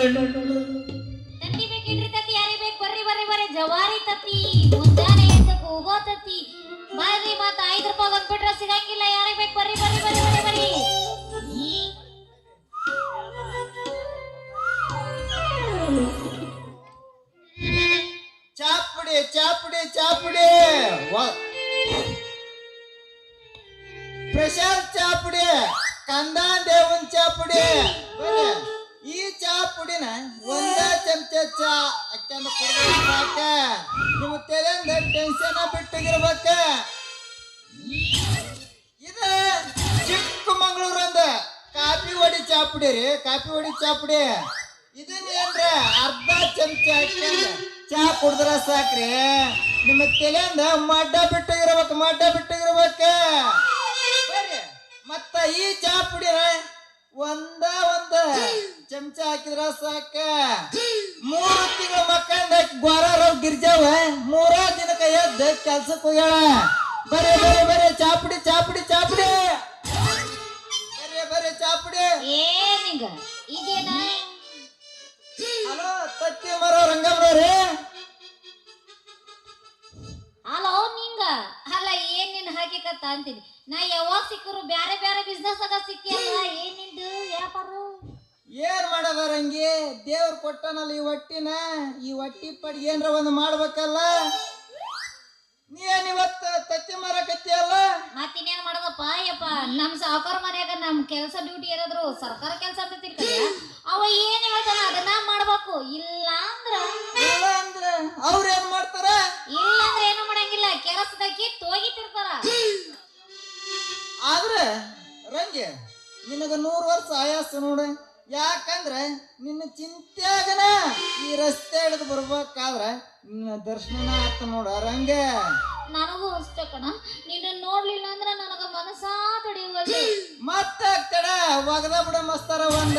ತತ್ತಿ ಬೇಕಿಡ್ರಿ ತತ್ತಿ ಯಾರಿಗೆ ಬೇಕು ಬರ್ರಿ ಬರ್ರಿ ಬರ್ರಿ ಜವಾರಿ ತತ್ತಿ ಮುಂಜಾನೆ ಎದ್ದು ಕೂಗೋ ತತ್ತಿ ಬರ್ರಿ ಮತ್ತ 5 ರೂಪಾಯಿ ಬಂದ್ಬಿಟ್ರೆ ಸಿಗಂಗಿಲ್ಲ ಯಾರಿಗೆ ಬೇಕು ಬರ್ರಿ ಬರ್ರಿ ಬರ್ರಿ ಬರ್ರಿ ಬರ್ರಿ ಚಾಪುಡಿ ಚಾಪುಡಿ ಚಾಪುಡಿ ಪ್ರಶಾಂತ್ ಚಾಪುಡಿ ಕಂದಾನ್ ದೇವನ್ ಚಾಪುಡಿ ಈ ಚಾ ಪುಡಿನ ಒಂದ ಚಮಚ ಚಾ ಅಕ್ಕಂದ ಕುಡಿದ ನಿಮ್ಮ ತೆರೆಂದ ಟೆನ್ಷನ್ ಬಿಟ್ಟಿಗಿರ್ಬೇಕ ಇದ ಚಿಕ್ಕಮಂಗ್ಳೂರಂದ ಕಾಫಿ ಹೊಡಿ ಚಾಪುಡಿ ರೀ ಕಾಫಿ ಹೊಡಿ ಚಾಪುಡಿ ಇದನ್ನ ಏನ್ರ ಅರ್ಧ ಚಮಚ ಹಾಕ್ಯಂದ ಚಾ ಕುಡಿದ್ರ ಸಾಕ್ರಿ ನಿಮ್ಮ ತೆಲೆಂದ ಮಡ್ಡ ಬಿಟ್ಟಿಗಿರ್ಬೇಕು ಮಡ್ಡ ಬಿಟ್ಟಿಗಿರ್ಬೇಕ ಬರ್ರಿ ಮತ್ತ ಈ ಚಾ ಪುಡಿನ ಒಂದ ಚಮಚ ಹಾಕಿದ್ರ ಸಾಕ 3 ತಿಂಗಳ ಮಕ್ಕಂದ ಗೋರಾರ ಗಿರ್ಜಾವ 3 ದಿನಕ್ಕ ಎದ್ದ ಕೆಲ್ಸಕ್ಕೆ ಹೋಗ್ಯಾಳ ಬರೇ ಬರೇ ಬರೇ ಚಾಪುಡಿ ಚಾಪುಡಿ ಚಾಪುಡಿ ಬರೇ ಬರೇ ಚಾಪುಡಿ ಏನಿಗ ಇದೇನ ಹಲೋ ತತ್ತಿ ಮರೋ ರಂಗಮ್ರವ್ರಿ ಹಲೋ ನಿಂಗ ಅಲ್ಲ ಏನ್ ನಿನ್ ಹಾಕಿಕತ್ತ ಅಂತೀನಿ ನಾ ಯಾವಾಗ ಸಿಕ್ಕರು ಬ್ಯಾರೆ ಬ್ಯಾರೆ ಬಿಸ್ನೆಸ್ ಆಗ ಸಿಕ್ಕಿಯಲ್ಲ ಏನ್ ನಿಂದು ವ್ಯಾಪಾರ ಏನ್ ಮಾಡದಾರಂಗಿ ದೇವ್ರ ಕೊಟ್ಟನಲ್ಲ ಈ ಹೊಟ್ಟಿ ಪಡಿ ಏನ್ರ ಒಂದು ಮಾಡ್ಬೇಕಲ್ಲ ನೀನ್ ಇವತ್ತ ತತ್ತಿ ಮಾರಕತ್ತಿಯಲ್ಲ ಮತ್ತಿನ್ನೇನ್ ಮಾಡೋದಪ್ಪ ಯಪ್ಪ ನಮ್ ಸಾವುಕಾರ ಮನ್ಯಾಗ ನಮ್ ಕೆಲಸ ಡ್ಯೂಟಿ ಏನಾದ್ರು ಸರ್ಕಾರ ಕೆಲಸ ಅಂತ ತಿಳ್ಕೊಂಡ ಅವ ಏನ್ ಹೇಳ್ತಾನ ಅದನ್ನ ಮಾಡ್ಬೇಕು ಇಲ್ಲ ಅಂದ್ರ ಅವ್ರ ಏನ್ ಮಾಡ್ತಾರ ಇಲ್ಲ ಅಂದ್ರೆ ಏನು ಮಾಡಂಗಿಲ್ಲ ಕೆಲಸದಾಗಿ ತೋಗಿತಿರ್ತಾರ ಆದ್ರೆ ರಂಗಿ ನಿನಗ 100 ವರ್ಷ ಆಯಾಸ ನೋಡ ಯಾಕಂದ್ರೆ ನಿನ್ನ ಚಿಂತ್ಯಾಗನ ಈ ರಸ್ತೆ ಹಿಡಿದು ಬರ್ಬೇಕಾದ್ರ ನಿನ್ನ ದರ್ಶನ ಆತ ನೋಡ ರಂಗ ನನಗೂ ಅಷ್ಟೇ ಕಣ ನಿನ್ನ ನೋಡ್ಲಿಲ್ಲ ಅಂದ್ರ ನನಗ ಮನಸ್ಸಾ ತಡೆಯುವಲ್ಲಿ ಮತ್ತ ಕಡ ಒಗದ ಬಿಡ ಮಸ್ತಾರ ಒಂದ